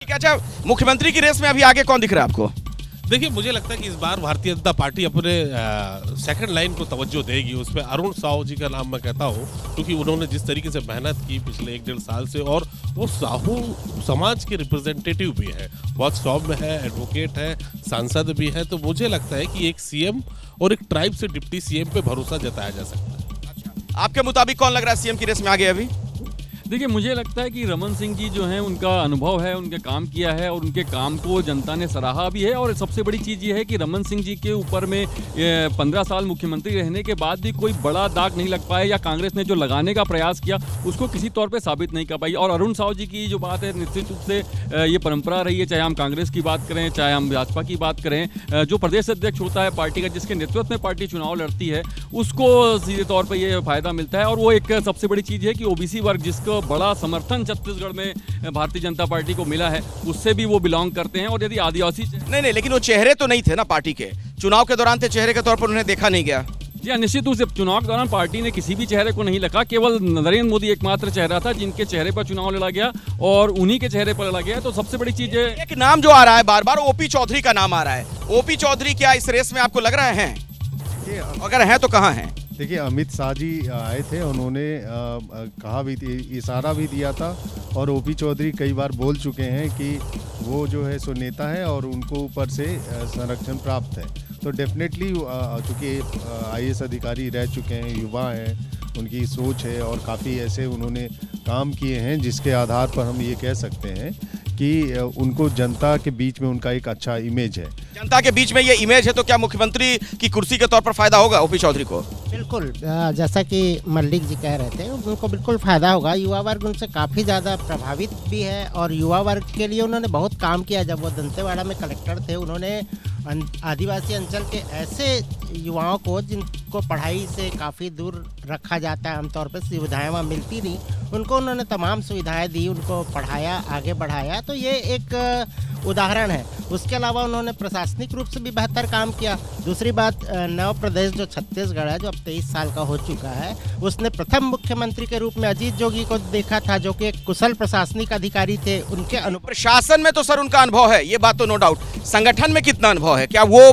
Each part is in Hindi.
ठीक है। अच्छा, मुख्यमंत्री की रेस में अभी आगे कौन दिख रहा है आपको? देखिए, मुझे लगता है कि इस बार भारतीय जनता पार्टी अपने सेकंड लाइन को तवज्जो देगी। उसमें अरुण साहू जी का नाम मैं कहता हूँ, क्योंकि उन्होंने जिस तरीके से मेहनत की पिछले 1-1.5 साल से, और वो साहू समाज के रिप्रेजेंटेटिव भी है, बहुत सौम्य है, एडवोकेट है, सांसद भी है। तो मुझे लगता है कि एक सीएम और एक ट्राइब से डिप्टी सीएम पे भरोसा जताया जा सकता है। अच्छा, आपके मुताबिक कौन लग रहा है सीएम की रेस में आगे अभी? देखिए, मुझे लगता है कि रमन सिंह जी जो हैं, उनका अनुभव है, उनके काम किया है और उनके काम को जनता ने सराहा भी है। और सबसे बड़ी चीज़ ये है कि रमन सिंह जी के ऊपर में 15 साल मुख्यमंत्री रहने के बाद भी कोई बड़ा दाग नहीं लग पाया, या कांग्रेस ने जो लगाने का प्रयास किया उसको किसी तौर पे साबित नहीं कर पाई। और अरुण साहू जी की जो बात है, निश्चित रूप से ये परंपरा रही है, चाहे हम कांग्रेस की बात करें, चाहे हम भाजपा की बात करें। जो प्रदेश अध्यक्ष होता है पार्टी का, जिसके नेतृत्व में पार्टी चुनाव लड़ती है, उसको सीधे तौर पर ये फायदा मिलता है। और वो एक सबसे बड़ी चीज़ है कि ओबीसी वर्ग, जिसको बड़ा समर्थन छत्तीसगढ़ में भारतीय जनता पार्टी को मिला है, उससे भी वो बिलोंग करते हैं। और यदि आदिवासी नहीं, लेकिन वो चेहरे तो नहीं थे ना पार्टी के, चुनाव के दौरान थे, चेहरे के तौर पर उन्हें देखा नहीं गया। जी, निश्चित रूप से चुनाव के दौरान पार्टी ने किसी भी चेहरे को नहीं रखा, केवल नरेंद्र मोदी एकमात्र चेहरा था जिनके चेहरे पर चुनाव लड़ा गया, और उन्हीं के चेहरे पर लड़ा गया। तो सबसे बड़ी चीज है, एक नाम जो आ रहा है बार बार, ओपी चौधरी का नाम आ रहा है। ओपी चौधरी क्या इस रेस में आपको लग रहा है? अगर हैं तो कहाँ हैं? देखिए, अमित शाह जी आए थे, उन्होंने कहा भी, इशारा भी दिया था, और ओपी चौधरी कई बार बोल चुके हैं कि वो जो है सो नेता है और उनको ऊपर से संरक्षण प्राप्त है। तो डेफिनेटली, चूँकि आईएएस अधिकारी रह चुके हैं, युवा हैं, उनकी सोच है, और काफ़ी ऐसे उन्होंने काम किए हैं जिसके आधार पर हम ये कह सकते हैं कि उनको जनता के बीच में उनका एक अच्छा इमेज है। जनता के बीच में ये इमेज है, तो क्या मुख्यमंत्री की कुर्सी के तौर पर फायदा होगा ओपी चौधरी को? बिल्कुल, जैसा कि मल्लिक जी कह रहे थे, उनको बिल्कुल फ़ायदा होगा। युवा वर्ग उनसे काफ़ी ज़्यादा प्रभावित भी है, और युवा वर्ग के लिए उन्होंने बहुत काम किया। जब वो दंतेवाड़ा में कलेक्टर थे, उन्होंने आदिवासी अंचल के ऐसे युवाओं को, जिनको पढ़ाई से काफ़ी दूर रखा जाता है, आमतौर पर सुविधाएं वहाँ मिलती नहीं, उनको उन्होंने तमाम सुविधाएं दी, उनको पढ़ाया, आगे बढ़ाया। तो ये एक उदाहरण है। उसके अलावा उन्होंने प्रशासनिक रूप से भी बेहतर काम किया। दूसरी बात, नव प्रदेश जो छत्तीसगढ़ है, जो अब 23 साल का हो चुका है, उसने प्रथम मुख्यमंत्री के रूप में अजीत जोगी को देखा था, जो कि एक कुशल प्रशासनिक अधिकारी थे। उनके प्रशासन में तो सर उनका अनुभव है, ये बात तो नो डाउट। संगठन में कितना अनुभव है, क्या वो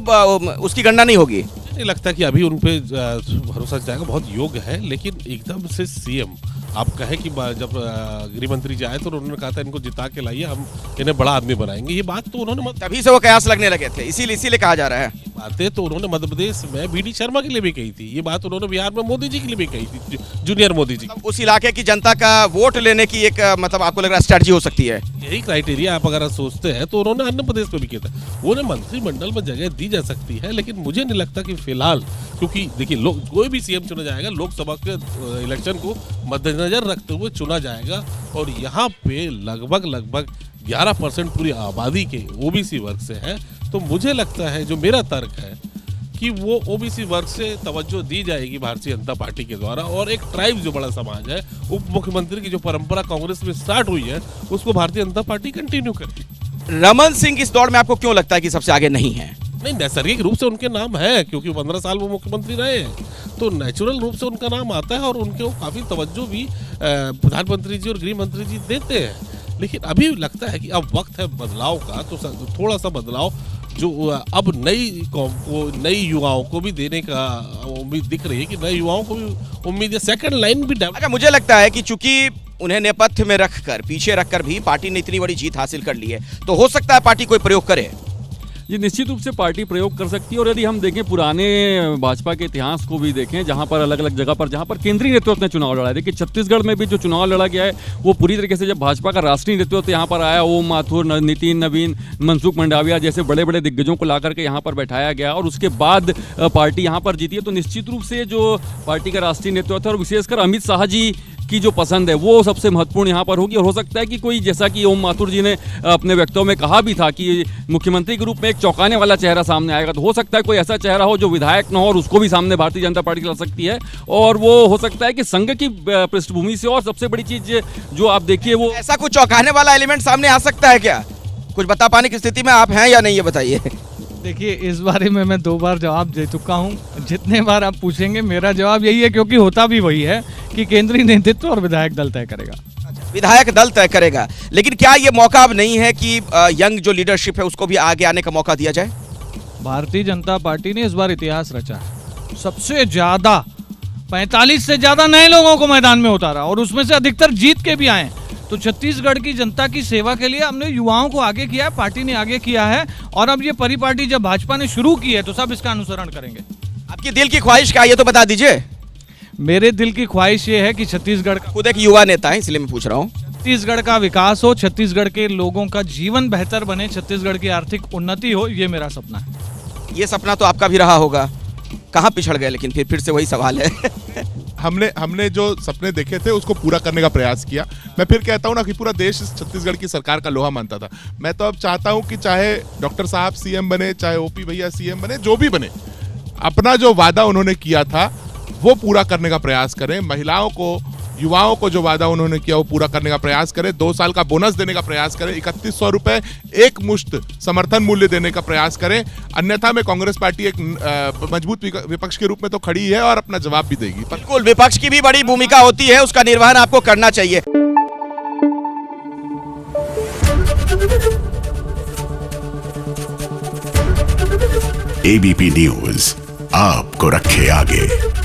उसकी गणना नहीं होगी? नहीं लगता कि अभी उन पे भरोसा जाएगा, बहुत योग्य है। लेकिन एकदम से सीएम आप कहें कि जब गृह मंत्री जी आए तो उन्होंने कहा था इनको जिता के लाइए, हम इन्हें बड़ा आदमी बनाएंगे, ये बात तो उन्होंने तभी से वो कयास लगने लगे थे, इसीलिए कहा जा रहा है। बातें तो उन्होंने मध्य प्रदेश में बीडी शर्मा के लिए भी कही थी, ये बात उन्होंने बिहार में मोदी जी के लिए भी कही थी, जूनियर मोदी जी। उस इलाके की जनता का वोट लेने की एक मतलब आपको लग रहा है स्ट्रैटेजी हो सकती है? यही क्राइटेरिया आप अगर सोचते हैं तो उन्होंने अन्य प्रदेश में भी किया था। उन्हें मंत्रिमंडल में जगह दी जा सकती है, लेकिन मुझे नहीं लगता कि फिलहाल, क्योंकि देखिए, कोई भी सीएम चुना जाएगा लोकसभा के इलेक्शन को मद्देनजर रखते हुए चुना जाएगा, और यहाँ पे लगभग 11% पूरी आबादी के ओबीसी वर्ग से है। तो मुझे लगता है, जो मेरा तर्क है, कि वो ओबीसी वर्ग से तवज्जो दी जाएगी भारतीय जनता पार्टी के द्वारा, और एक ट्राइब जो बड़ा समाज है, उप मुख्यमंत्री की जो परंपरा कांग्रेस में स्टार्ट हुई है, उसको भारतीय जनता पार्टी कंटिन्यू करेगी। रमन सिंह इस दौड़ में आपको क्यों लगता है कि सबसे आगे नहीं है? नहीं, नैसर्गिक रूप से उनके नाम है, क्योंकि 15 साल वो मुख्यमंत्री रहे हैं, तो नेचुरल रूप से उनका नाम आता है, और उनके वो काफ़ी तवज्जो भी प्रधानमंत्री जी और गृह मंत्री जी देते हैं। लेकिन अभी लगता है कि अब वक्त है बदलाव का, तो थोड़ा सा बदलाव जो अब नई युवाओं को भी देने का उम्मीद दिख रही है, कि नए युवाओं को भी उम्मीद है, सेकंड लाइन भी डेवलप। अच्छा, मुझे लगता है कि चूंकि उन्हें नेपथ्य में रखकर, पीछे रखकर भी पार्टी ने इतनी बड़ी जीत हासिल कर ली है, तो हो सकता है पार्टी कोई प्रयोग करे। ये निश्चित रूप से पार्टी प्रयोग कर सकती है। और यदि हम देखें पुराने भाजपा के इतिहास को भी देखें, जहां पर अलग अलग जगह पर जहां पर केंद्रीय नेतृत्व ने चुनाव लड़ा है, देखिए छत्तीसगढ़ में भी जो चुनाव लड़ा गया है, वो पूरी तरीके से जब भाजपा का राष्ट्रीय नेतृत्व यहाँ पर आया, ओम माथुर, नितिन नवीन, मनसुख मंडाविया जैसे बड़े बड़े दिग्गजों को ला करके यहाँ पर बैठाया गया, और उसके बाद पार्टी यहाँ पर जीती है। तो निश्चित रूप से जो पार्टी का राष्ट्रीय नेतृत्व और विशेषकर अमित शाह जी की जो पसंद है, वो सबसे महत्वपूर्ण यहाँ पर होगी। और हो सकता है कि कोई, जैसा कि ओम माथुर जी ने अपने वक्तव्य में कहा भी था कि मुख्यमंत्री के रूप में एक चौंकाने वाला चेहरा सामने आएगा, तो हो सकता है कोई ऐसा चेहरा हो जो विधायक न हो, और उसको भी सामने भारतीय जनता पार्टी ला सकती है। और वो हो सकता है कि संघ की पृष्ठभूमि से, और सबसे बड़ी चीज जो आप देखिए, वो ऐसा कुछ चौंकाने वाला एलिमेंट सामने आ सकता है क्या? कुछ बता पाने की स्थिति में आप हैं या नहीं, ये बताइए। देखिए, इस बारे में मैं 2 बार जवाब दे चुका हूं। जितने बार आप पूछेंगे, मेरा जवाब यही है, क्योंकि होता भी वही है कि केंद्रीय नेतृत्व और विधायक दल तय करेगा। विधायक दल तय करेगा, लेकिन क्या ये मौका अब नहीं है कि यंग जो लीडरशिप है उसको भी आगे आने का मौका दिया जाए? भारतीय जनता पार्टी ने इस बार इतिहास रचा है। सबसे ज्यादा 45 से ज्यादा नए लोगों को मैदान में उतारा और उसमें से अधिकतर जीत के भी आए। तो छत्तीसगढ़ की जनता की सेवा के लिए हमने युवाओं को आगे किया है, पार्टी ने आगे किया है और अब ये परिपाटी जब भाजपा ने शुरू की है तो सब इसका अनुसरण करेंगे। आपकी दिल की ख्वाहिश क्या है ये तो बता दीजिए। मेरे दिल की ख्वाहिश ये है कि छत्तीसगढ़ का खुद एक युवा नेता है इसलिए मैं पूछ रहा हूँ। छत्तीसगढ़ का विकास हो, छत्तीसगढ़ के लोगों का जीवन बेहतर बने, छत्तीसगढ़ की आर्थिक उन्नति हो, ये मेरा सपना है। ये सपना तो आपका भी रहा होगा, कहाँ पिछड़ गए? लेकिन फिर से वही सवाल है। हमने जो सपने देखे थे उसको पूरा करने का प्रयास किया। मैं फिर कहता हूँ ना कि पूरा देश छत्तीसगढ़ की सरकार का लोहा मानता था। मैं तो अब चाहता हूँ कि चाहे डॉक्टर साहब सीएम बने, चाहे ओपी भैया सीएम बने, जो भी बने, अपना जो वादा उन्होंने किया था वो पूरा करने का प्रयास करें। महिलाओं को, युवाओं को जो वादा उन्होंने किया वो पूरा करने का प्रयास करें। 2 साल का बोनस देने का प्रयास करें। 3100 रुपए एक मुश्त समर्थन मूल्य देने का प्रयास करें। अन्यथा में कांग्रेस पार्टी एक मजबूत विपक्ष के रूप में तो खड़ी है और अपना जवाब भी देगी। बिल्कुल, विपक्ष की भी बड़ी भूमिका होती है, उसका निर्वहन आपको करना चाहिए। एबीपी न्यूज आपको रखे आगे।